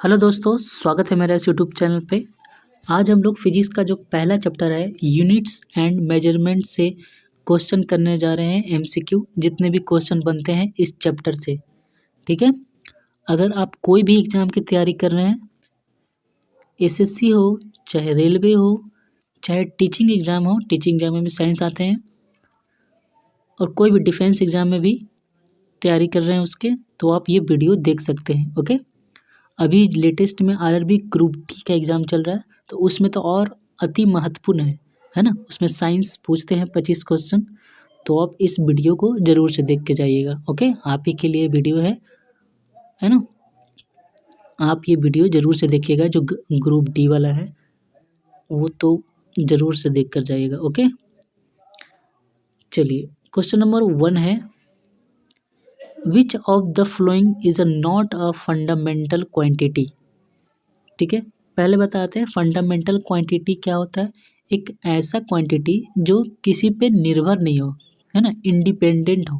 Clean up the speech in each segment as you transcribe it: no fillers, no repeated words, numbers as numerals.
Hello दोस्तों, स्वागत है मेरा इस यूट्यूब चैनल पे। आज हम लोग फिजिक्स का जो पहला चैप्टर है यूनिट्स एंड मेजरमेंट से क्वेश्चन करने जा रहे हैं। एमसीक्यू जितने भी क्वेश्चन बनते हैं इस चैप्टर से, ठीक है। अगर आप कोई भी एग्ज़ाम की तैयारी कर रहे हैं, एसएससी हो, चाहे रेलवे हो, चाहे टीचिंग एग्ज़ाम हो, टीचिंग एग्ज़ाम में भी साइंस आते हैं, और कोई भी डिफेंस एग्ज़ाम में भी तैयारी कर रहे हैं उसके, तो आप ये वीडियो देख सकते हैं। ओके, अभी लेटेस्ट में आरआरबी ग्रुप डी का एग्ज़ाम चल रहा है, तो उसमें तो और अति महत्वपूर्ण है ना। उसमें साइंस पूछते हैं 25 क्वेश्चन, तो आप इस वीडियो को ज़रूर से देख के जाइएगा। ओके, आप ही के लिए वीडियो है ना। आप ये वीडियो ज़रूर से देखिएगा, जो ग्रुप डी वाला है वो तो ज़रूर से देख कर जाइएगा। ओके, चलिए क्वेश्चन नंबर 1 है, which of the following is not a fundamental quantity. ठीक है, पहले बताते हैं फंडामेंटल क्वांटिटी क्या होता है। एक ऐसा क्वांटिटी जो किसी पे निर्भर नहीं हो, है ना, इंडिपेंडेंट हो,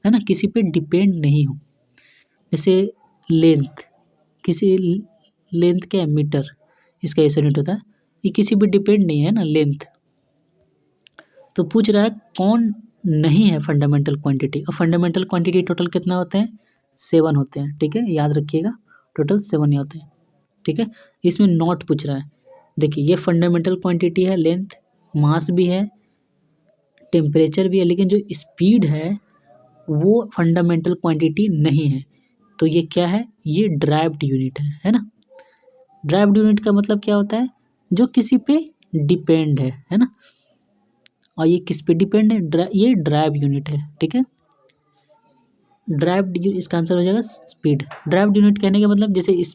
है ना, किसी पे डिपेंड नहीं हो। जैसे लेंथ, किसी लेंथ क्या है, मीटर, इसका ऐसा यूनिट होता है, ये किसी पे डिपेंड नहीं है ना लेंथ। तो पूछ रहा है कौन नहीं है फंडामेंटल क्वांटिटी। और फंडामेंटल क्वांटिटी टोटल कितना होते हैं, 7 होते हैं। ठीक है, याद रखिएगा, टोटल 7 ही होते हैं। ठीक है, इसमें नॉट पूछ रहा है। देखिए ये फंडामेंटल क्वांटिटी है, लेंथ, मास भी है, टेम्परेचर भी है, लेकिन जो स्पीड है वो फंडामेंटल क्वांटिटी नहीं है। तो ये क्या है, ये ड्राइव्ड यूनिट है ना। ड्राइव्ड यूनिट का मतलब क्या होता है, जो किसी पे डिपेंड है ना। और ये किस पे डिपेंड है, ये ड्राइव यूनिट है। ठीक है, ड्राइव्ड, इसका आंसर हो जाएगा स्पीड। ड्राइव्ड यूनिट कहने का मतलब जैसे इस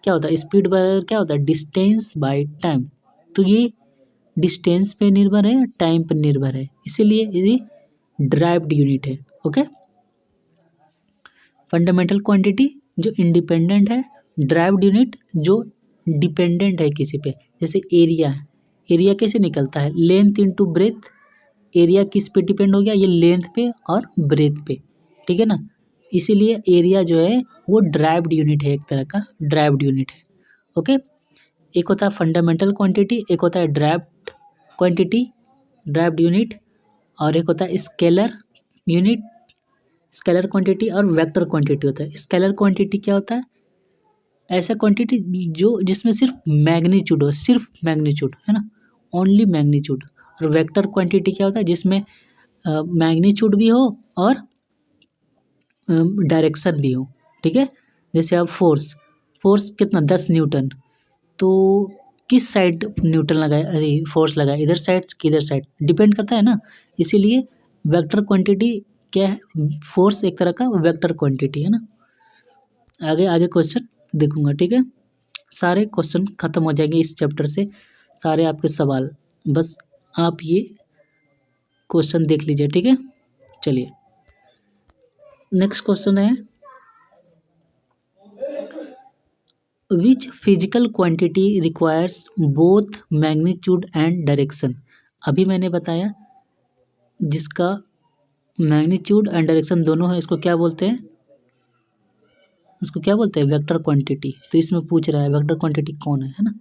क्या होता है, स्पीड बराबर क्या होता है, डिस्टेंस बाय टाइम। तो ये डिस्टेंस पे निर्भर है, टाइम पर निर्भर है, इसीलिए ये ड्राइव्ड यूनिट है। ओके, फंडामेंटल क्वांटिटी जो इंडिपेंडेंट है, ड्राइव्ड यूनिट जो डिपेंडेंट है किसी पे। जैसे एरिया है, एरिया कैसे निकलता है, लेंथ इनटू ब्रेथ। एरिया किस पे डिपेंड हो गया, ये लेंथ पे और ब्रेथ पे। ठीक है ना, इसीलिए एरिया जो है वो ड्राइव्ड यूनिट है, एक तरह का ड्राइव्ड यूनिट है। ओके, एक होता है फंडामेंटल क्वांटिटी, एक होता है ड्राइव्ड क्वांटिटी, ड्राइव्ड यूनिट, और एक होता है स्केलर यूनिट, स्केलर क्वांटिटी, और वेक्टर क्वांटिटी होता है। स्केलर क्वांटिटी क्या होता है, ऐसा क्वांटिटी जो जिसमें सिर्फ मैग्नीट्यूड हो, सिर्फ मैग्नीट्यूड, है ना, ओनली मैग्नीट्यूड। और वेक्टर क्वांटिटी क्या होता है, जिसमें मैग्नीट्यूड भी हो और डायरेक्शन भी हो। ठीक है, जैसे अब फोर्स, फोर्स कितना 10 न्यूटन, तो किस साइड न्यूटन लगाए, अरे फोर्स लगाए, इधर साइड कि इधर साइड, डिपेंड करता है ना। इसीलिए वेक्टर क्वांटिटी क्या है, फोर्स एक तरह का वेक्टर क्वांटिटी है ना। आगे आगे क्वेश्चन देखूंगा। ठीक है, सारे क्वेश्चन खत्म हो जाएंगे इस चैप्टर से, सारे आपके सवाल, बस आप ये क्वेश्चन देख लीजिए। ठीक है, चलिए नेक्स्ट क्वेश्चन है, which physical quantity requires both magnitude and direction. अभी मैंने बताया जिसका मैग्नीट्यूड एंड डायरेक्शन दोनों है, इसको क्या बोलते हैं, उसको क्या बोलते हैं, वेक्टर क्वांटिटी। तो इसमें पूछ रहा है वेक्टर क्वांटिटी कौन है ना।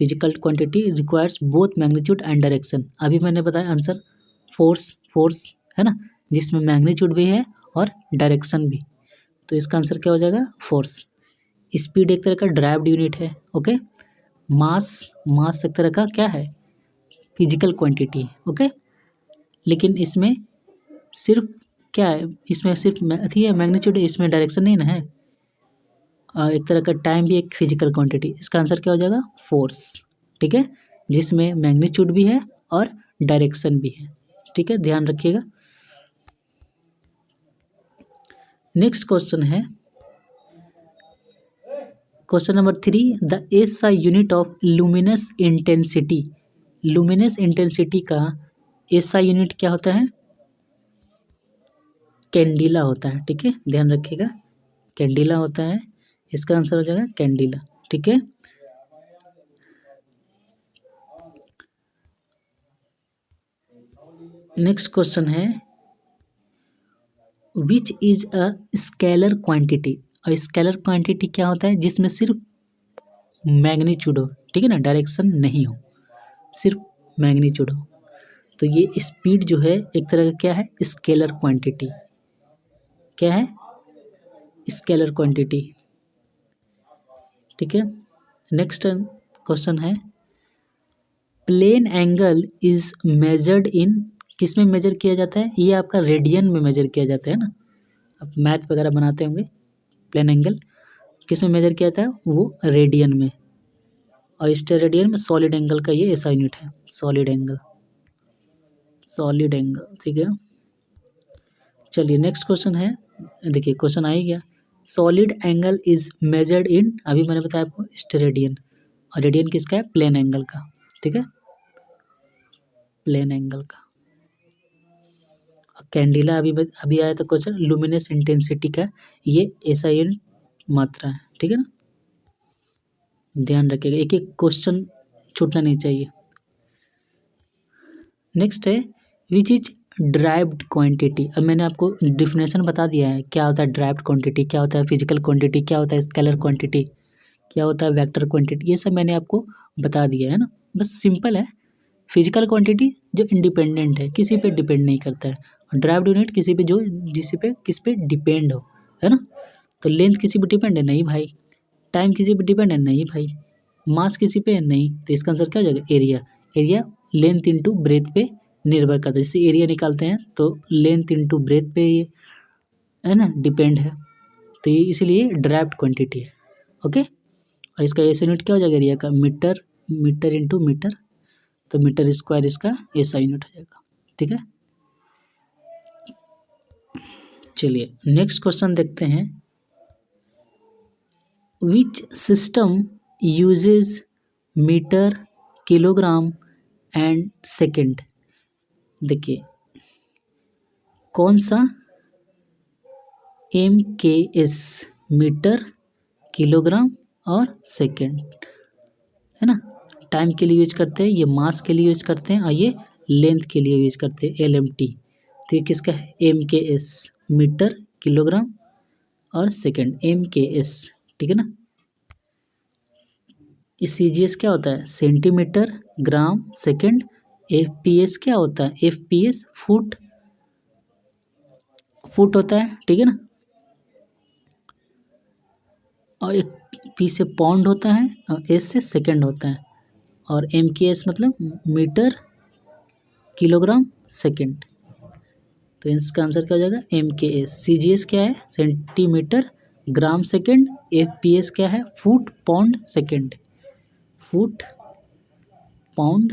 Physical quantity requires both magnitude and direction. अभी मैंने बताया आंसर फोर्स, फोर्स है ना, जिसमें मैग्नीट्यूड भी है और डायरेक्शन भी। तो इसका आंसर क्या हो जाएगा, फोर्स। स्पीड एक तरह का ड्राइव्ड यूनिट है। ओके, मास, मास एक तरह का क्या है, फिजिकल क्वांटिटी है। ओके, लेकिन इसमें सिर्फ क्या है, इसमें सिर्फ अथी है, मैग्नीट्यूड है, इसमें डायरेक्शन नहीं ना है। और एक तरह का टाइम भी एक फिजिकल क्वांटिटी। इसका आंसर क्या हो जाएगा, फोर्स। ठीक है, जिसमें मैग्नीट्यूड भी है और डायरेक्शन भी है। ठीक है, ध्यान रखिएगा। नेक्स्ट क्वेश्चन है, question number 3, the SI unit of luminous intensity. Luminous intensity का एसआई यूनिट क्या होता है, कैंडिला होता है। ठीक है, ध्यान रखिएगा, कैंडिला होता है। इसका आंसर हो जाएगा कैंडिला। ठीक है, नेक्स्ट क्वेश्चन है, which is a scalar quantity. और स्केलर क्वांटिटी क्या होता है, जिसमें सिर्फ मैग्नीट्यूड हो, ठीक है ना, डायरेक्शन नहीं हो, सिर्फ मैग्नीट्यूड हो। तो ये स्पीड जो है एक तरह का क्या है, स्केलर क्वांटिटी। क्या है, स्केलर क्वांटिटी, ठीक है। नेक्स्ट क्वेश्चन है, plane angle is measured in, किस में मेजर किया जाता है, ये आपका रेडियन में मेजर किया जाता है ना, आप मैथ वगैरह बनाते होंगे। प्लेन एंगल किस में मेजर किया जाता है, वो रेडियन में, और स्टेरेडियन में सॉलिड एंगल का ये ऐसा यूनिट है, सॉलिड एंगल, सॉलिड एंगल, ठीक है। चलिए नेक्स्ट क्वेश्चन है, देखिए क्वेश्चन आ ही गया, सॉलिड एंगल इज मेजर्ड इन, अभी मैंने बताया आपको स्टेरेडियन, और रेडियन किसका है, प्लेन एंगल का, ठीक है, प्लेन एंगल का। कैंडिला अभी आया था क्वेश्चन, लुमिनस इंटेंसिटी का ये ऐसा यूनिट मात्रा है, ठीक है ना, ध्यान रखिएगा, एक एक क्वेश्चन छूटना नहीं चाहिए। नेक्स्ट है, विच इज ड्राइव्ड क्वांटिटी। अब मैंने आपको डिफिनेशन बता दिया है, क्या होता है ड्राइव्ड क्वांटिटी, क्या होता है फिजिकल क्वांटिटी, क्या होता है स्केलर क्वांटिटी, क्या होता है वेक्टर क्वांटिटी, ये सब मैंने आपको बता दिया है ना। बस सिंपल है, फिजिकल क्वांटिटी जो इंडिपेंडेंट है, किसी पे डिपेंड नहीं करता है, और ड्राइव्ड यूनिट किसी पे जो किस पे डिपेंड हो, है ना। तो लेंथ किसी पे डिपेंड है नहीं भाई, टाइम किसी पे डिपेंड है नहीं भाई, मास किसी पे है नहीं, तो इसका आंसर क्या हो जाएगा, area. Area length into breadth पे निर्भर करता है, जैसे एरिया निकालते हैं तो लेंथ इंटू ब्रेथ पे ये है ना डिपेंड है, तो ये इसीलिए ड्राइव्ड क्वांटिटी है, ओके। और इसका ऐसा यूनिट क्या हो जाएगा एरिया का, मीटर, मीटर इंटू मीटर, तो मीटर स्क्वायर इसका ऐसा यूनिट हो जाएगा, ठीक है। चलिए नेक्स्ट क्वेश्चन देखते हैं, which system uses metre, kilogram and second. देखिए कौन सा, MKS, मीटर, किलोग्राम और सेकेंड, है ना। टाइम के लिए यूज करते हैं, ये मास के लिए यूज करते हैं, और ये लेंथ के लिए यूज करते हैं, LMT। तो ये किसका है, MKS, मीटर, किलोग्राम और सेकेंड, MKS, ठीक है ना। CGS क्या होता है, सेंटीमीटर, ग्राम, सेकेंड। FPS क्या होता है, FPS फुट, फुट होता है, ठीक है ना। और एक P से पाउंड होता है, और S से सेकेंड होता है, और MKS मतलब मीटर, किलोग्राम, सेकेंड। तो इसका आंसर क्या हो जाएगा, MKS। CGS क्या है, सेंटीमीटर, ग्राम, सेकेंड। FPS क्या है, foot, pound, second, foot, pound,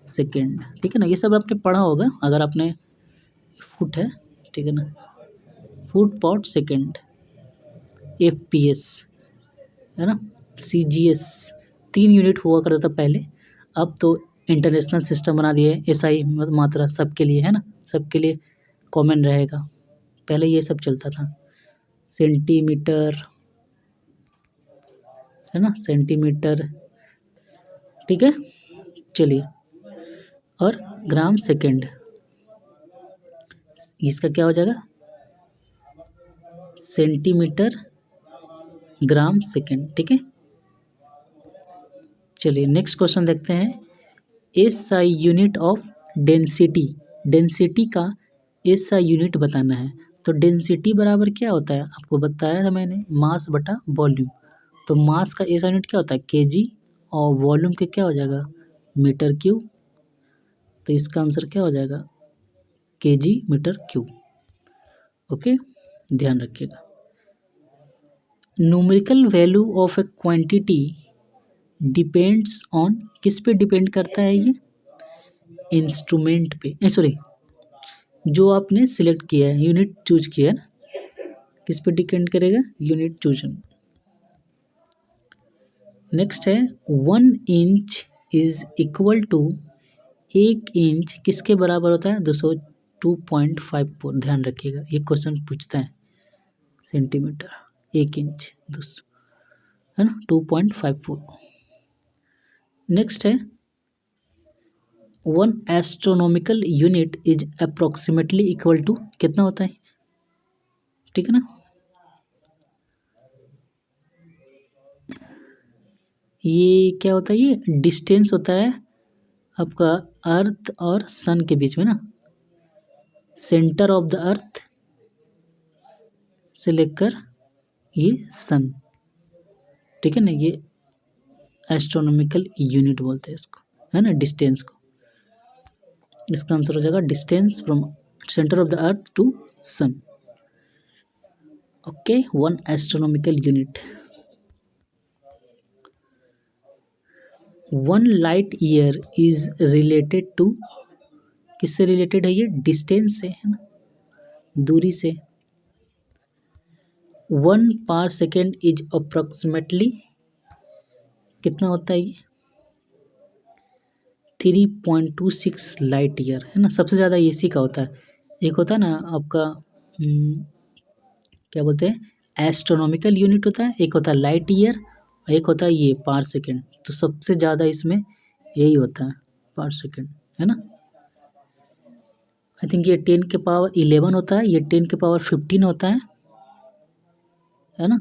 second, ठीक है ना। ये सब आपने पढ़ा होगा अगर आपने, फुट है, ठीक है ना, फुट, पाउंड, सेकेंड, FPS, है ना। CGS 3 यूनिट हुआ करता था पहले, अब तो इंटरनेशनल सिस्टम बना दिए, SI मात्रा सबके लिए, है ना, सबके लिए कॉमन रहेगा, पहले ये सब चलता था, सेंटीमीटर, है ना, सेंटीमीटर, ठीक है। चलिए, और ग्राम, सेकेंड, इसका क्या हो जाएगा, सेंटीमीटर, ग्राम, सेकेंड, ठीक है। चलिए नेक्स्ट क्वेश्चन देखते हैं, SI unit of density. Density का SI यूनिट बताना है, तो डेंसिटी बराबर क्या होता है, आपको बताया था मैंने, मास बटा वॉल्यूम। तो मास का SI यूनिट क्या होता है, kg, और वॉल्यूम के क्या हो जाएगा, मीटर क्यूब। तो इसका आंसर क्या हो जाएगा, kg मीटर क्यूब, ओके, ध्यान रखिएगा। Numerical value of A quantity depends on, किस पे डिपेंड करता है ये, इंस्ट्रूमेंट पे, सॉरी, जो आपने सिलेक्ट किया है, यूनिट चूज किया है ना, किस पे डिपेंड करेगा, यूनिट चूजन। नेक्स्ट है, 1 inch is equal to, 1 inch किसके बराबर होता है, 202.54, ध्यान रखिएगा, ये क्वेश्चन पूछता है, सेंटीमीटर, 1 इंच 200, है ना, 2.54। नेक्स्ट है, 1 astronomical unit is approximately equal to, कितना होता है, ठीक है ना, ये क्या होता है, ये डिस्टेंस होता है आपका अर्थ और सन के बीच में ना, सेंटर ऑफ द अर्थ से लेकर ये सन, ठीक है ना, ये एस्ट्रोनॉमिकल यूनिट बोलते हैं इसको, है ना, डिस्टेंस को। इसका आंसर हो जाएगा distance from centre of the earth to sun. Okay, 1 astronomical unit. 1 light year is related to, किससे रिलेटेड है ये, डिस्टेंस से, है ना, दूरी से। 1 पर सेकेंड इज अप्रोक्सीमेटली, कितना होता है ये, 3.26 लाइट ईयर, है ना। सबसे ज़्यादा इसी का होता है। एक होता है ना आपका क्या बोलते हैं, एस्ट्रोनॉमिकल यूनिट होता है, एक होता है लाइट ईयर, और एक होता है ये पर सेकेंड। तो सबसे ज़्यादा इसमें यही होता है, पर सेकेंड, है ना। आई थिंक ये 10 के पावर 11 होता है, ये 10 के पावर 15 होता है ना।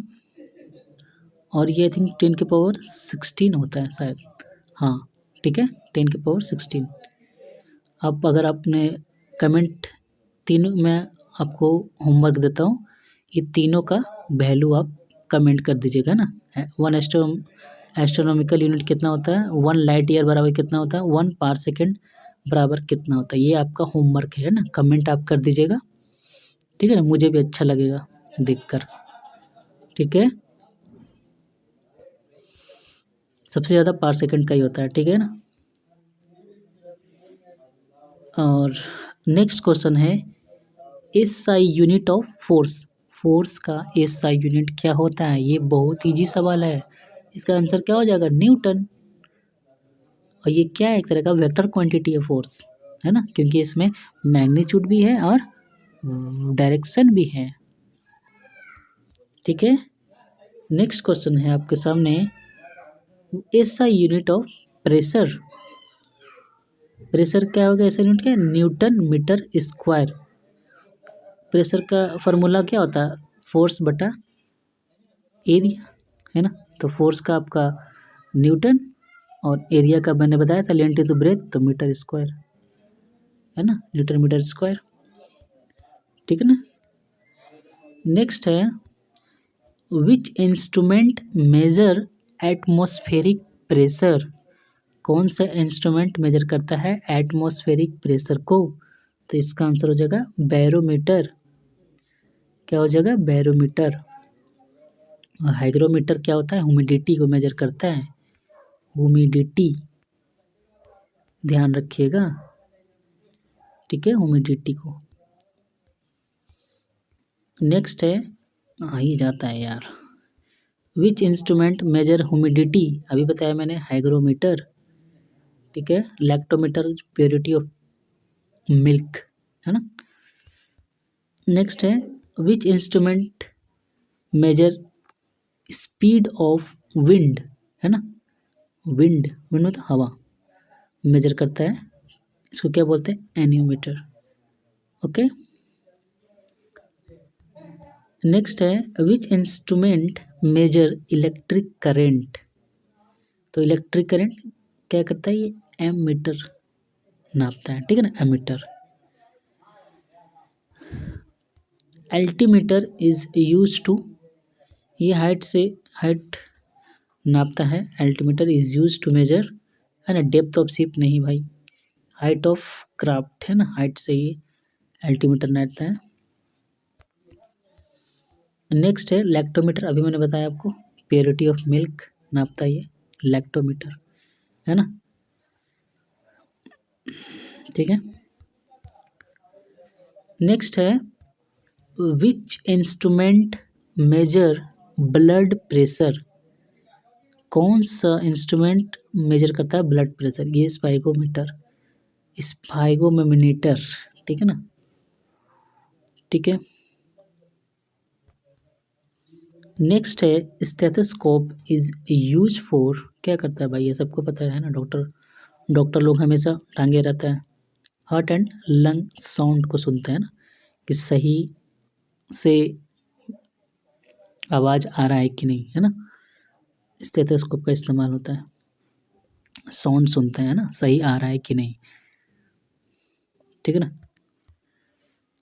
और ये आई थिंक 10 के पावर 16 होता है शायद, हाँ ठीक है, 10 के पावर 16। अब अगर आपने कमेंट, तीनों मैं आपको होमवर्क देता हूँ, ये तीनों का वैल्यू आप कमेंट कर दीजिएगा ना। 1 एस्ट्रोनॉमिकल यूनिट कितना होता है, 1 लाइट ईयर बराबर कितना होता है, 1 पर सेकेंड बराबर कितना होता है, ये आपका होमवर्क है ना। कमेंट आप कर दीजिएगा, ठीक है ना, मुझे भी अच्छा लगेगा देखकर, ठीक है। सबसे ज़्यादा पर सेकेंड का ही होता है, ठीक है ना। और नेक्स्ट क्वेश्चन है, SI unit of force, force का एसआई यूनिट क्या होता है। ये बहुत इजी सवाल है, इसका आंसर क्या हो जाएगा, न्यूटन। और ये क्या है, एक तरह का वेक्टर क्वांटिटी है फोर्स, है ना, क्योंकि इसमें मैग्नीट्यूड भी है और डायरेक्शन भी है, ठीक है। नेक्स्ट क्वेश्चन है आपके सामने, SI unit of pressure, pressure क्या होगा, एसआई यूनिट क्या है, न्यूटन मीटर स्क्वायर। प्रेशर का फॉर्मूला क्या होता है, फोर्स बटा एरिया, है ना। तो फोर्स का आपका न्यूटन, और एरिया का मैंने बताया था लेंथ इनटू ब्रेथ, तो मीटर स्क्वायर, है ना, न्यूटन मीटर स्क्वायर, ठीक है ना। नेक्स्ट है, which instrument major atmospheric pressure, कौन सा इंस्ट्रूमेंट मेजर करता है एटमॉस्फेरिक प्रेशर को। तो इसका आंसर हो जाएगा बैरोमीटर, क्या हो जाएगा, बैरोमीटर। और हाइग्रोमीटर क्या होता है, ह्यूमिडिटी को मेजर करता है, ह्यूमिडिटी, ध्यान रखिएगा, ठीक है, ह्यूमिडिटी को। नेक्स्ट है, आ ही जाता है यार, विच इंस्ट्रूमेंट मेजर ह्यूमिडिटी, अभी बताया मैंने, हाइग्रोमीटर, ठीक है, लैक्टोमीटर प्योरिटी ऑफ मिल्क, है ना। नेक्स्ट है, which instrument major speed of wind, है ना, विंड, विंड मतलब हवा, मेजर करता है, इसको क्या बोलते हैं, एनियोमीटर, ओके। नेक्स्ट है, which instrument major electric current, तो इलेक्ट्रिक करंट क्या करता है, ये एमीटर नापता है, ठीक है ना, ammeter. Altimeter is use to, ये हाइट नापता है, altimeter is use to measure, है ना, डेप्थ ऑफ शिप नहीं भाई, हाइट ऑफ क्राफ्ट, है ना, हाइट से ये एल्टीमीटर नापता है। नेक्स्ट है लैक्टोमीटर, अभी मैंने बताया आपको, प्योरिटी ऑफ मिल्क नापता है ये लैक्टोमीटर, है ना, ठीक है। नेक्स्ट है, which instrument major blood pressure, कौन सा इंस्ट्रूमेंट मेजर करता है ब्लड प्रेशर, ये स्पाइगोमीटर, स्पाइगोमीटर, ठीक है ना, ठीक है। नेक्स्ट है, स्टेथोस्कोप इज यूज फॉर, क्या करता है भाई, ये सबको पता है ना, डॉक्टर लोग हमेशा टांगे रहता है, हार्ट एंड लंग साउंड को सुनते हैं ना, कि सही से आवाज़ आ रहा है कि नहीं, है ना। स्टेथोस्कोप का इस्तेमाल होता है, साउंड सुनते हैं ना, सही आ रहा है कि नहीं, ठीक है ना।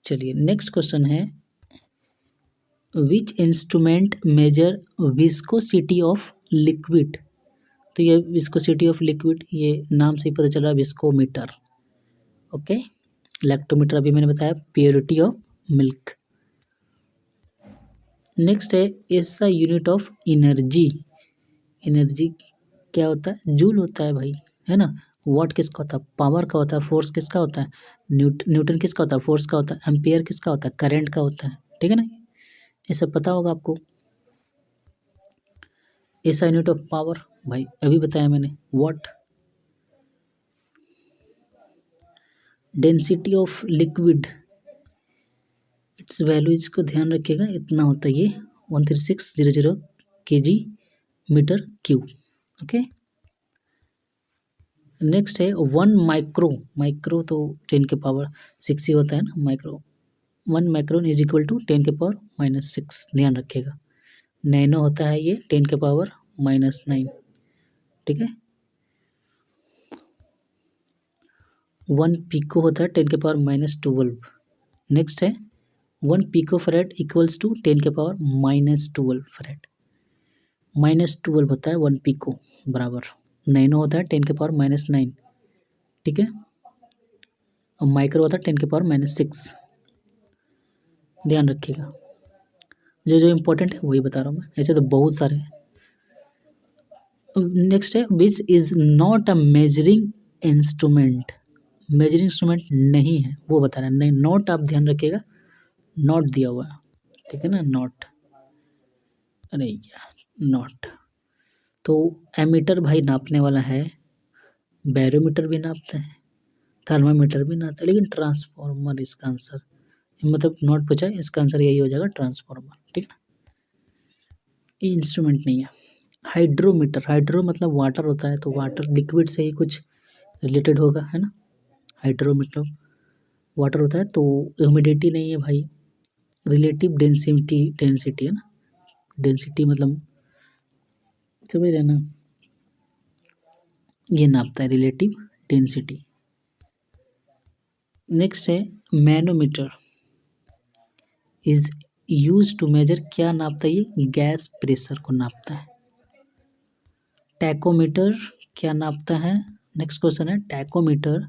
चलिए नेक्स्ट क्वेश्चन है, which instrument major viscosity of liquid. तो ये विस्कोसिटी ऑफ लिक्विड, ये नाम से ही पता चल रहा है, विस्कोमीटर। ओके, लैक्टोमीटर अभी मैंने बताया, प्योरिटी ऑफ मिल्क। नेक्स्ट है, ऐसा यूनिट ऑफ एनर्जी। एनर्जी क्या होता है, जूल होता है भाई, है ना। वॉट किसका होता है, पावर का होता है। फोर्स किसका होता है, न्यूटन किसका होता है, फोर्स का होता है। एम्पियर किसका होता है, करंट का होता है, ठीक है ना। ये सब पता होगा आपको। ऐसा यूनिट ऑफ पावर भाई अभी बताया मैंने, watt. Density of liquid, it's value, इसको ध्यान रखिएगा, इतना होता है ये 13600 kg metre cube. Okay, next है 1 माइक्रो। माइक्रो तो 10 के पावर 6 ही होता है ना, micro. 1 micron is equal to 10 के पावर -6, ध्यान रखिएगा। नैनो होता है ये 10 के पावर -9, ठीक है। 1 पिको होता है 10 के पावर -12। नेक्स्ट है 1 पिको फैरेड इक्वल्स टू 10 के पावर -12 फैरेड। -12 होता है 1 पिको बराबर, नैनो होता है 10 के पावर -9, ठीक है। और माइक्रो होता है 10 के पावर -6, ध्यान रखिएगा। जो जो इम्पोर्टेंट है वही बता रहा हूँ मैं, ऐसे तो बहुत सारे हैं। नेक्स्ट है, which is not a measuring instrument. Measuring instrument नहीं है वो बता रहा है, नहीं। नॉट आप ध्यान रखिएगा, नॉट दिया हुआ है, ठीक है ना, नॉट। अरे यार नॉट, तो एमीटर भाई नापने वाला है, बैरोमीटर भी नापते हैं, थर्मामीटर भी नापते हैं, लेकिन ट्रांसफार्मर इसका आंसर, मतलब नॉट पूछा है, इसका आंसर यही हो जाएगा, ट्रांसफार्मर, ठीक है ना। ये इंस्ट्रूमेंट नहीं है। हाइड्रोमीटर, हाइड्रो मतलब वाटर होता है, तो वाटर लिक्विड से ही कुछ रिलेटेड होगा, है ना। हाइड्रोमीटर वाटर होता है, तो ह्यूमिडिटी नहीं है भाई, रिलेटिव डेंसिटी, डेंसिटी है ना, डेंसिटी मतलब समझ रहे ना, ये नापता है रिलेटिव डेंसिटी। नेक्स्ट है manometer, is use to measure, क्या नापता है ये, गैस प्रेशर को नापता है। टैकोमीटर क्या नापता है, नेक्स्ट क्वेश्चन है, tachometer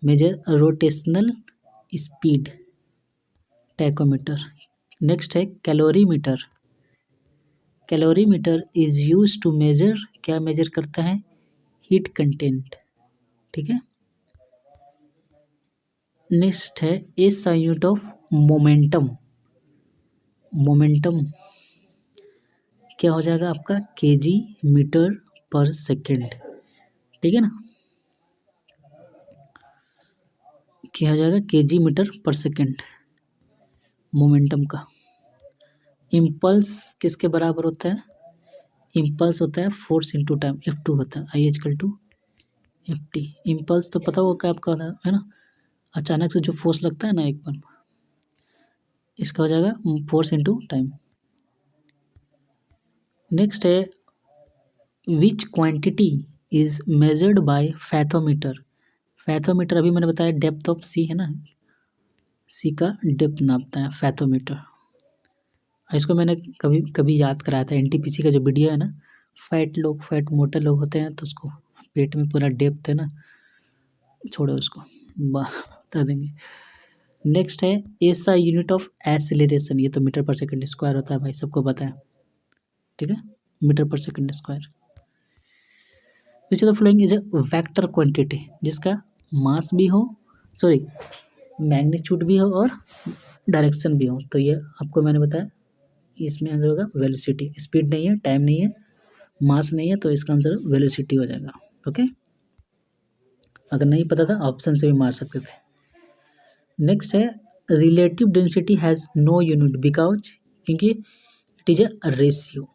measure rotational speed, tachometer. Next है calorimeter, calorimeter is use to measure, क्या मेजर करता है, हीट कंटेंट, ठीक है। नेक्स्ट है S unit of momentum, momentum क्या हो जाएगा आपका, केजी मीटर पर सेकेंड, ठीक है ना, क्या हो जाएगा, केजी मीटर पर सेकेंड मोमेंटम का। इम्पल्स किसके बराबर होता है, इम्पल्स होता है फोर्स इंटू टाइम, F2 होता है, I=FT। इम्पल्स तो पता होगा आपका, है ना, अचानक से जो फोर्स लगता है ना एक बार, इसका हो जाएगा फोर्स इंटू टाइम। नेक्स्ट है, which quantity is measured by fathometer. Fathometer अभी मैंने बताया डेप्थ ऑफ सी है ना, सी का डेप्थ नापता है फैथोमीटर। इसको मैंने कभी कभी याद कराया था, NTPC का जो वीडियो है ना, फैट लोग, फैट मोटे लोग होते हैं तो उसको पेट में पूरा डेप्थ है ना, छोड़ो उसको, बता देंगे। नेक्स्ट है ऐसा यूनिट ऑफ एक्सीलरेशन, ये तो मीटर पर सेकंड स्क्वायर होता है भाई, सबको पता है, ठीक है, मीटर पर second square. Which of the following is a vector quantity, जिसका मास भी हो, सॉरी मैग्नीट्यूड भी हो और डायरेक्शन भी हो, तो ये आपको मैंने बताया, इसमें आंसर होगा वेलोसिटी। स्पीड नहीं है, टाइम नहीं है, मास नहीं है, तो इसका आंसर वेलोसिटी हो जाएगा। ओके, अगर नहीं पता था ऑप्शन से भी मार सकते थे। नेक्स्ट है relative density has no unit because, क्योंकि it is a ratio.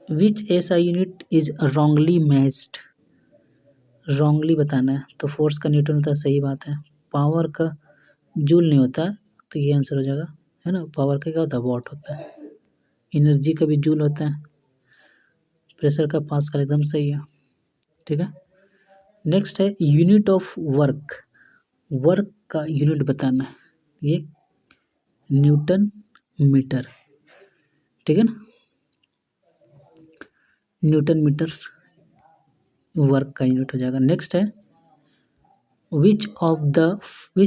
Which ऐसा unit is wrongly matched, wrongly बताना है, तो फोर्स का न्यूटन होता है, सही बात है। पावर का जूल नहीं होता, तो ये आंसर हो जाएगा, है ना, पावर का क्या होता है, वॉट होता है। एनर्जी का भी जूल होता है, प्रेशर का पास्कल, एकदम सही है। ठीक है, नेक्स्ट है यूनिट ऑफ वर्क, वर्क का यूनिट बताना है, ये न्यूटन मीटर। ठीक है ना, न्यूटन मीटर वर्क का यूनिट हो जाएगा। नेक्स्ट है which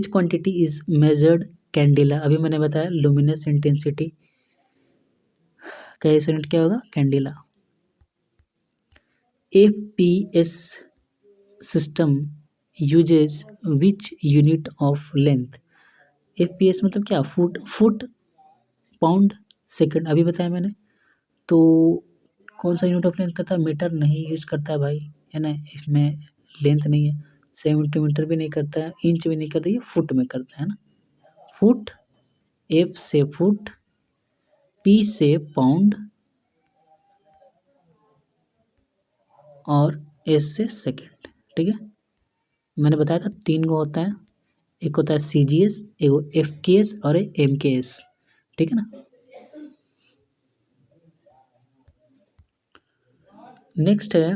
quantity is measured candela, अभी मैंने बताया लुमिनस इंटेंसिटी का यूनिट क्या होगा, candela. FPS system uses which unit of length, FPS मतलब क्या, फुट पाउंड सेकंड, अभी बताया मैंने। तो कौन सा यूनिट ऑफ लेंथ करता है, मीटर नहीं यूज करता है भाई, है ना, इसमें लेंथ नहीं है, सेंटीमीटर भी नहीं करता है, इंच भी नहीं करता, ये फुट में करता है ना, फुट, F से फुट, P से पाउंड और S से सेकंड। ठीक है, मैंने बताया था 3 गो होता है, एक होता है CGS, एक FKS और एक MKS। ठीक है ना, नेक्स्ट है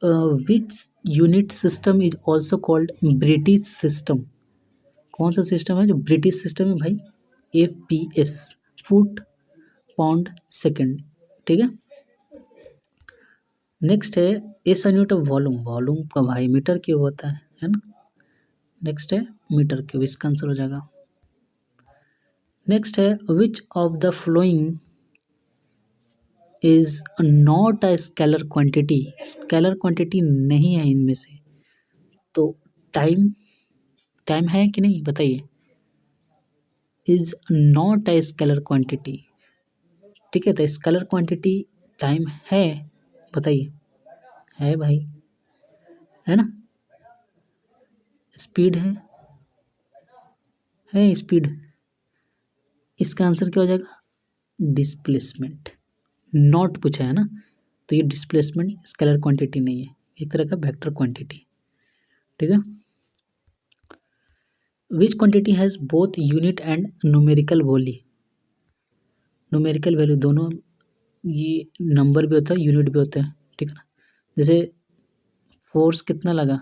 which unit system is also called British system, कौन सा सिस्टम है जो ब्रिटिश सिस्टम है भाई, FPS, फुट पाउंड सेकंड। ठीक है, नेक्स्ट है S unit of volume, volume का भाई मीटर क्यूब होता है ना, नेक्स्ट है मीटर क्यूब, इसका आंसर हो जाएगा। नेक्स्ट है which of the following is not a scalar quantity, scalar quantity नहीं है इनमें से, तो टाइम, टाइम है कि नहीं बताइए, is not a scalar quantity. ठीक है, तो स्केलर क्वांटिटी टाइम है, बताइए, है भाई, है ना, स्पीड है स्पीड, इसका आंसर क्या हो जाएगा, डिस्प्लेसमेंट, नॉट पूछा है ना, तो ये डिस्प्लेसमेंट स्केलर क्वांटिटी नहीं है, एक तरह का वेक्टर क्वांटिटी। ठीक है, which quantity has both unit and numerical value, numerical value दोनों, ये नंबर भी होता है यूनिट भी होता है। ठीक है ना, जैसे फोर्स कितना लगा,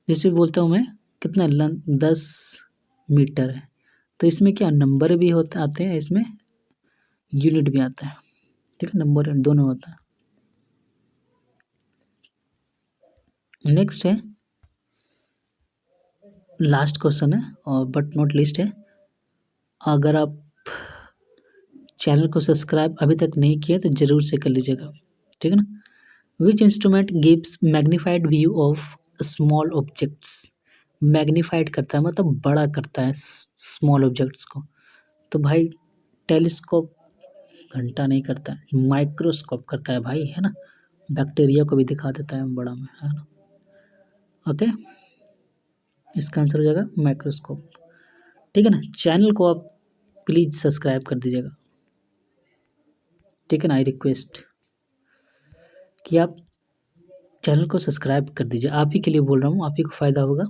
जैसे बोलता हूँ मैं कितना 10 मीटर है, तो इसमें क्या नंबर भी होता आते हैं, इसमें यूनिट भी आता है। ठीक है, नंबर दोनों होता है। नेक्स्ट है लास्ट क्वेश्चन है और बट नॉट लिस्ट है, अगर आप चैनल को सब्सक्राइब अभी तक नहीं किया तो ज़रूर से कर लीजिएगा। ठीक है ना, which instrument gives magnified view of small objects, magnified करता है मतलब बड़ा करता है स्मॉल ऑब्जेक्ट्स को, तो भाई टेलीस्कोप घंटा नहीं करता है, माइक्रोस्कोप करता है भाई, है ना, बैक्टीरिया को भी दिखा देता है बड़ा में, है ना। ओके, इसका आंसर हो जाएगा माइक्रोस्कोप। ठीक है ना, चैनल को आप प्लीज़ सब्सक्राइब कर दीजिएगा। ठीक है ना, आई रिक्वेस्ट कि आप चैनल को सब्सक्राइब कर दीजिए, आप ही के लिए बोल रहा हूँ, आप ही को फ़ायदा होगा,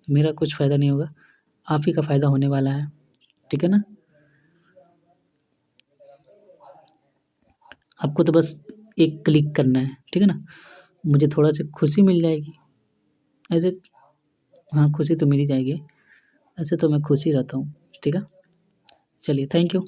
मेरा कुछ फ़ायदा नहीं होगा, आप ही का फ़ायदा होने वाला है। ठीक है ना, आपको तो बस एक क्लिक करना है। ठीक है ना, मुझे थोड़ा सी खुशी मिल जाएगी ऐसे, हाँ खुशी तो मिल ही जाएगी, ऐसे तो मैं खुश ही रहता हूँ। ठीक है, चलिए, थैंक यू।